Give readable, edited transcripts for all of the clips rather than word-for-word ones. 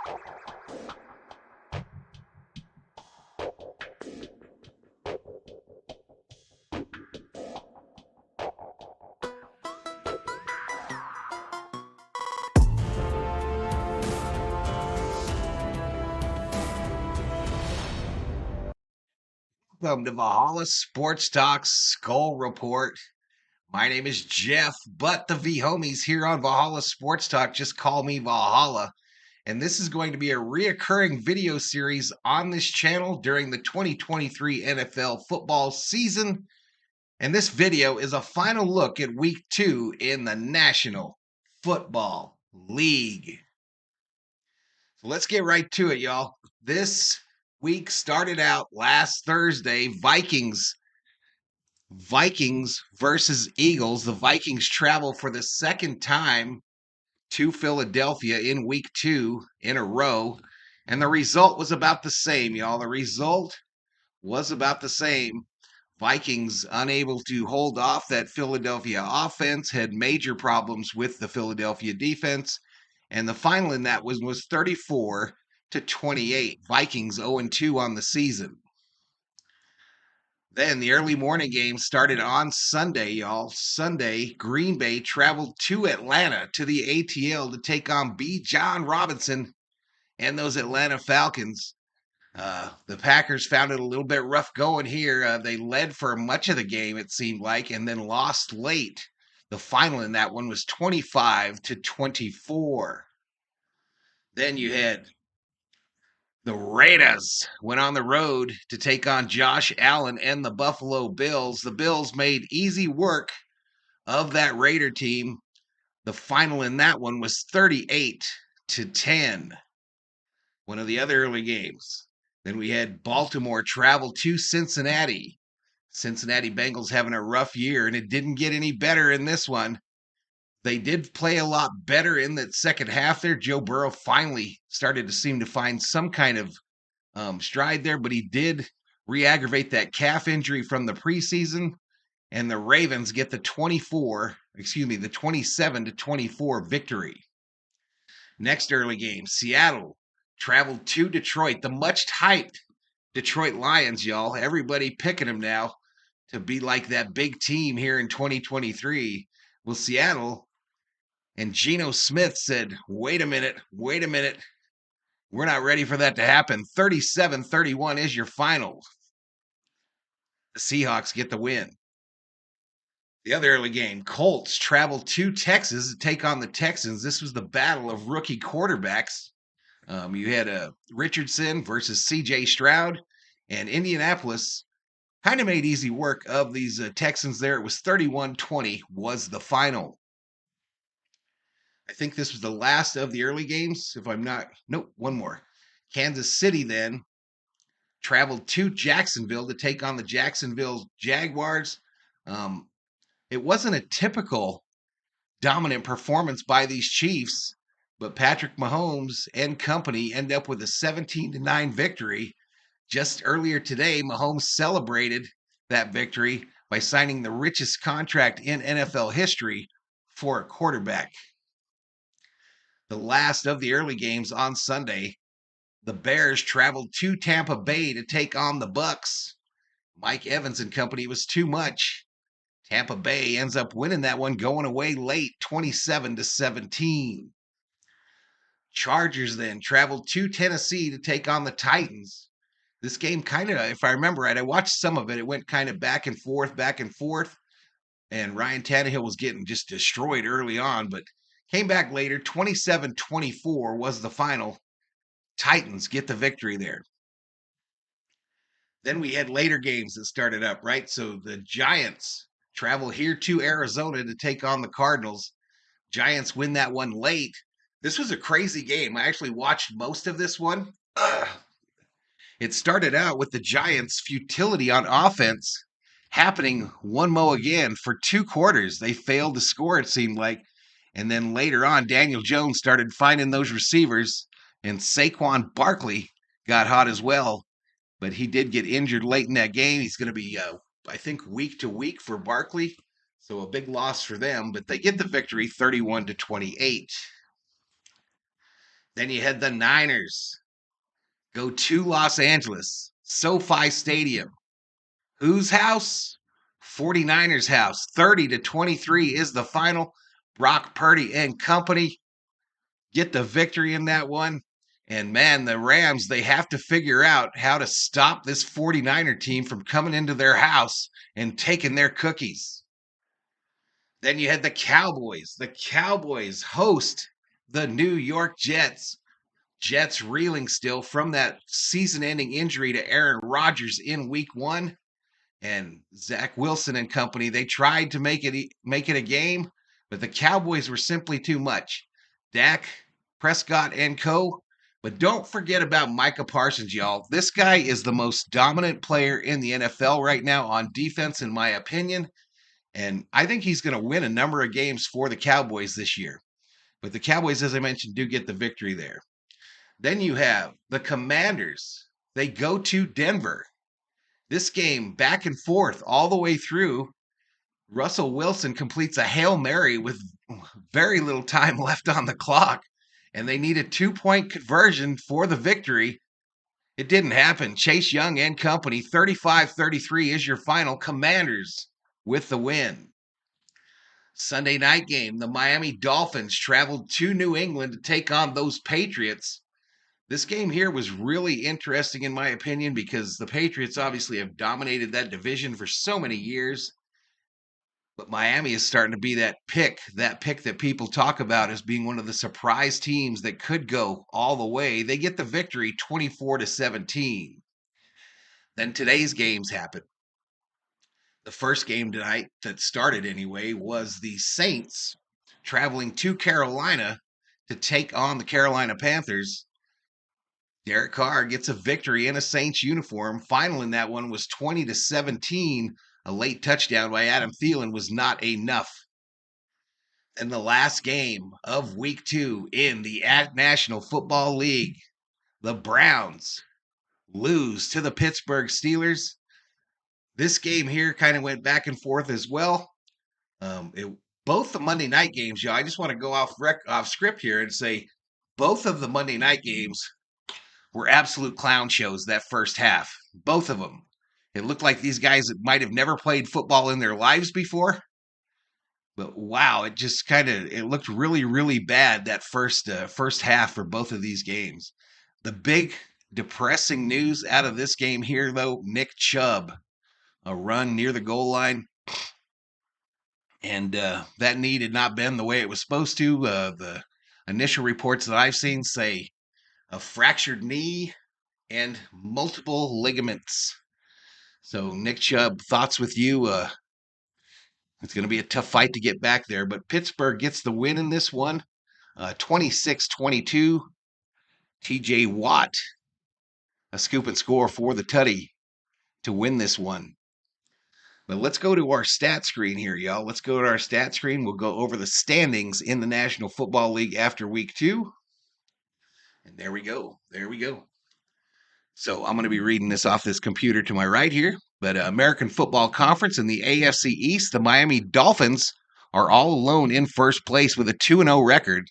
Welcome to Valhalla Sports Talk Skol Report. My name is Jeff, but the V homies here on Valhalla Sports Talk just call me Valhalla. And this is going to be a reoccurring video series on this channel during the 2023 NFL football season. And this video is a final look at week 2 in the National Football League. So let's get right to it, y'all. This week started out last Thursday, Vikings versus Eagles. The Vikings travel for the second time to Philadelphia in week 2 in a row. And the result was about the same, y'all. The result was about the same. Vikings unable to hold off that Philadelphia offense, had major problems with the Philadelphia defense. And the final in that was 34-28. Vikings 0-2 on the season. Then the early morning game started on Sunday, y'all. Sunday, Green Bay traveled to Atlanta to the ATL to take on John Robinson and those Atlanta Falcons. The Packers found it a little bit rough going here. They led for much of the game, it seemed like, and then lost late. The final in that one was 25-24. Then you had the Raiders went on the road to take on Josh Allen and the Buffalo Bills. The Bills made easy work of that Raider team. The final in that one was 38-10. One of the other early games. Then we had Baltimore travel to Cincinnati. Cincinnati Bengals having a rough year, and it didn't get any better in this one. They did play a lot better in that second half there. Joe Burrow finally started to seem to find some kind of stride there, but he did re-aggravate that calf injury from the preseason, and the Ravens get the 27-24 victory. Next early game, Seattle traveled to Detroit, the much-hyped Detroit Lions, y'all. Everybody picking them now to be like that big team here in 2023. Well, Seattle and Geno Smith said, wait a minute. We're not ready for that to happen. 37-31 is your final. The Seahawks get the win. The other early game, Colts travel to Texas to take on the Texans. This was the battle of rookie quarterbacks. You had Richardson versus C.J. Stroud, and Indianapolis kind of made easy work of these Texans there. It was 31-20 was the final. I think this was the last of the early games. If I'm not, nope, one more. Kansas City then traveled to Jacksonville to take on the Jacksonville Jaguars. It wasn't a typical dominant performance by these Chiefs, but Patrick Mahomes and company end up with a 17-9 victory. Just earlier today, Mahomes celebrated that victory by signing the richest contract in NFL history for a quarterback. The last of the early games on Sunday, the Bears traveled to Tampa Bay to take on the Bucks. Mike Evans and company was too much. Tampa Bay ends up winning that one, going away late, 27-17. Chargers then traveled to Tennessee to take on the Titans. This game kind of, if I remember right, I watched some of it. It went kind of back and forth. And Ryan Tannehill was getting just destroyed early on, but came back later. 27-24 was the final. Titans get the victory there. Then we had later games that started up, right? So the Giants travel here to Arizona to take on the Cardinals. Giants win that one late. This was a crazy game. I actually watched most of this one. It started out with the Giants' futility on offense happening one mo again for 2 quarters. They failed to score, it seemed like. And then later on, Daniel Jones started finding those receivers, and Saquon Barkley got hot as well. But he did get injured late in that game. He's going to be, I think, week to week for Barkley. So a big loss for them. But they get the victory 31-28. Then you had the Niners go to Los Angeles, SoFi Stadium. Whose house? 49ers house. 30-23 is the final. Brock Purdy and company get the victory in that one. And man, the Rams, they have to figure out how to stop this 49er team from coming into their house and taking their cookies. Then you had the Cowboys. The Cowboys host the New York Jets. Jets reeling still from that season-ending injury to Aaron Rodgers in week 1. And Zach Wilson and company, they tried to make it a game, but the Cowboys were simply too much. Dak Prescott and co. But don't forget about Micah Parsons, y'all. This guy is the most dominant player in the NFL right now on defense, in my opinion. And I think he's going to win a number of games for the Cowboys this year. But the Cowboys, as I mentioned, do get the victory there. Then you have the Commanders. They go to Denver. This game back and forth all the way through. Russell Wilson completes a Hail Mary with very little time left on the clock, and they need a 2-point conversion for the victory. It didn't happen. Chase Young and company, 35-33 is your final. Commanders with the win. Sunday night game, the Miami Dolphins traveled to New England to take on those Patriots. This game here was really interesting, in my opinion, because the Patriots obviously have dominated that division for so many years. But Miami is starting to be that pick that people talk about as being one of the surprise teams that could go all the way. They get the victory 24-17. Then today's games happen. The first game tonight that started anyway was the Saints traveling to Carolina to take on the Carolina Panthers. Derek Carr gets a victory in a Saints uniform. Final in that one was 20-17. A late touchdown by Adam Thielen was not enough. And the last game of week 2 in the National Football League, the Browns lose to the Pittsburgh Steelers. This game here kind of went back and forth as well. Both the Monday night games, I just want to go off script here and say both of the Monday night games were absolute clown shows that first half. Both of them. It looked like these guys might have never played football in their lives before. But wow, it looked really, really bad that first half for both of these games. The big depressing news out of this game here, though, Nick Chubb, a run near the goal line. And that knee did not bend the way it was supposed to. The initial reports that I've seen say a fractured knee and multiple ligaments. So, Nick Chubb, thoughts with you? It's going to be a tough fight to get back there, but Pittsburgh gets the win in this one, 26-22. TJ Watt, a scoop and score for the Tutty to win this one. But let's go to our stat screen here, y'all. Let's go to our stat screen. We'll go over the standings in the National Football League after week 2. And there we go. There we go. So I'm going to be reading this off this computer to my right here. But American Football Conference in the AFC East, the Miami Dolphins are all alone in first place with a 2-0 record.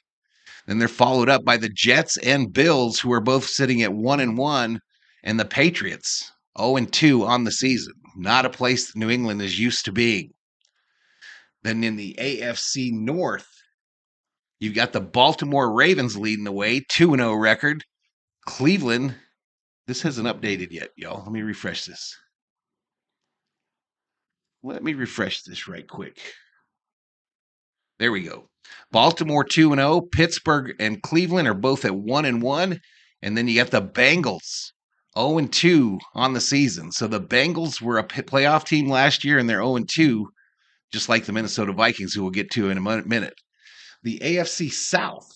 Then they're followed up by the Jets and Bills, who are both sitting at 1-1, and the Patriots 0-2 on the season. Not a place New England is used to being. Then in the AFC North, you've got the Baltimore Ravens leading the way, 2-0 record. Cleveland, this hasn't updated yet, y'all. Let me refresh this. Let me refresh this right quick. There we go. Baltimore 2-0. Pittsburgh and Cleveland are both at 1-1. And then you got the Bengals 0-2 on the season. So the Bengals were a playoff team last year, and they're 0-2, just like the Minnesota Vikings, who we'll get to in a minute. The AFC South.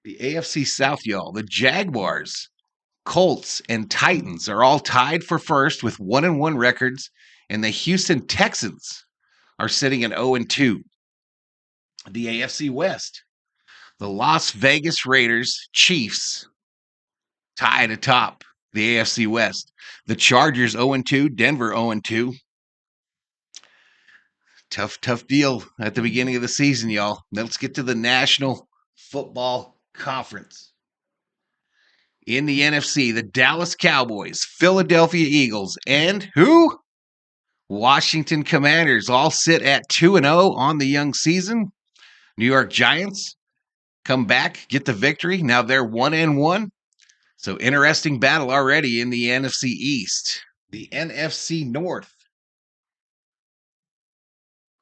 The AFC South, y'all. The Jaguars, Colts, and Titans are all tied for first with 1-1 records, and the Houston Texans are sitting at 0-2. The AFC West, the Las Vegas Raiders, Chiefs, tied atop the AFC West. The Chargers 0-2, Denver 0-2. Tough deal at the beginning of the season, y'all. Let's get to the National Football Conference. In the NFC, the Dallas Cowboys, Philadelphia Eagles, and who? Washington Commanders all sit at 2-0 on the young season. New York Giants come back, get the victory. Now they're 1-1. So interesting battle already in the NFC East. The NFC North.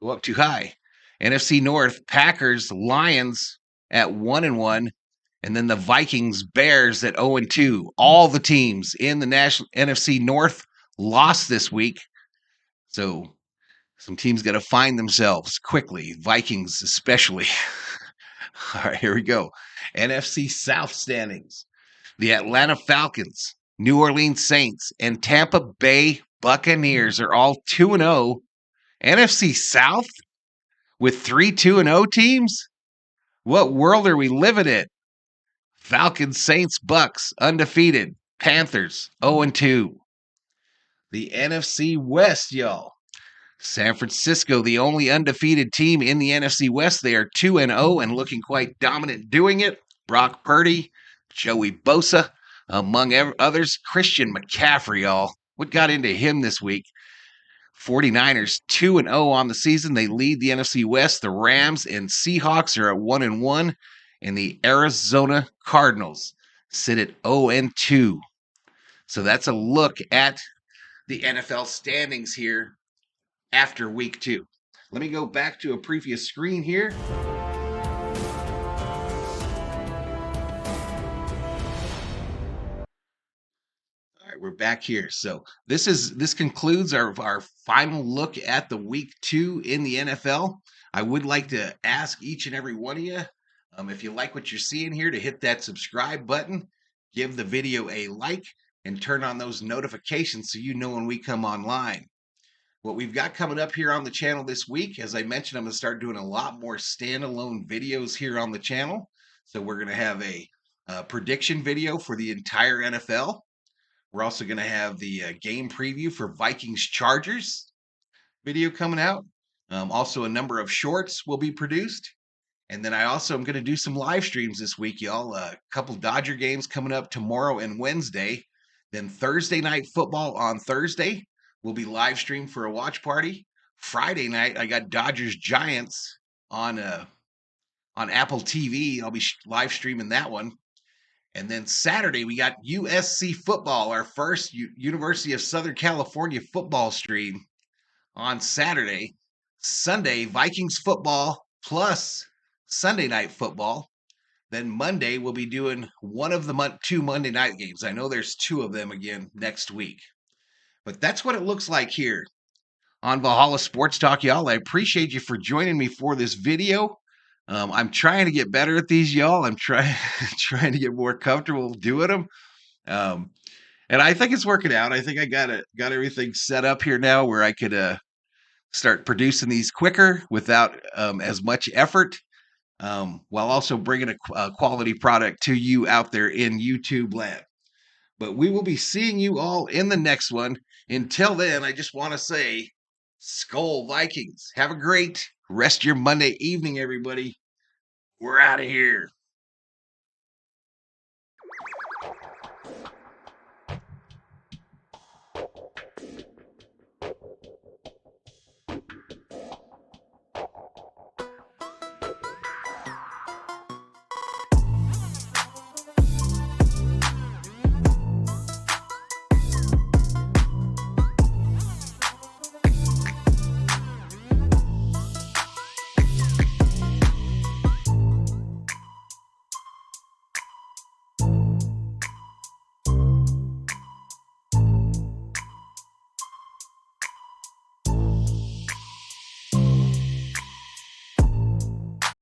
Go up too high. NFC North, Packers, Lions at 1-1. And then the Vikings, Bears at 0-2. All the teams in the national NFC North lost this week. So some teams got to find themselves quickly. Vikings especially. All right, here we go. NFC South standings. The Atlanta Falcons, New Orleans Saints, and Tampa Bay Buccaneers are all 2-0. NFC South with 3 2-0 teams? What world are we living in? Falcons, Saints, Bucks, undefeated. Panthers, 0-2. The NFC West, y'all. San Francisco, the only undefeated team in the NFC West. They are 2-0 and looking quite dominant doing it. Brock Purdy, Joey Bosa, among others. Christian McCaffrey, y'all. What got into him this week? 49ers 2-0 on the season. They lead the NFC West. The Rams and Seahawks are at 1-1. And the Arizona Cardinals sit at 0-2. So that's a look at the NFL standings here after week 2. Let me go back to a previous screen here. All right, we're back here. So this concludes our final look at the week 2 in the NFL. I would like to ask each and every one of you, if you like what you're seeing here, to hit that subscribe button, give the video a like, and turn on those notifications so you know when we come online. What we've got coming up here on the channel this week, as I mentioned, I'm going to start doing a lot more standalone videos here on the channel. So we're going to have a prediction video for the entire NFL. We're also going to have the game preview for Vikings Chargers video coming out. Also, a number of shorts will be produced. And then I also am going to do some live streams this week, y'all. A couple Dodger games coming up tomorrow and Wednesday. Then Thursday night football on Thursday will be live streamed for a watch party. Friday night, I got Dodgers Giants on Apple TV. I'll be live streaming that one. And then Saturday, we got USC football, our first University of Southern California football stream on Saturday. Sunday, Vikings football plus Sunday night football. Then Monday, we'll be doing one of the 2 Monday night games. I know there's 2 of them again next week. But that's what it looks like here on Valhalla Sports Talk, y'all. I appreciate you for joining me for this video. I'm trying to get better at these, y'all. I'm trying to get more comfortable doing them. And I think it's working out. I think I got everything set up here now where I could start producing these quicker without as much effort, while also bringing a quality product to you out there in YouTube land. But we will be seeing you all in the next one. Until then, I just want to say, Skol Vikings. Have a great rest of your Monday evening, everybody. We're out of here.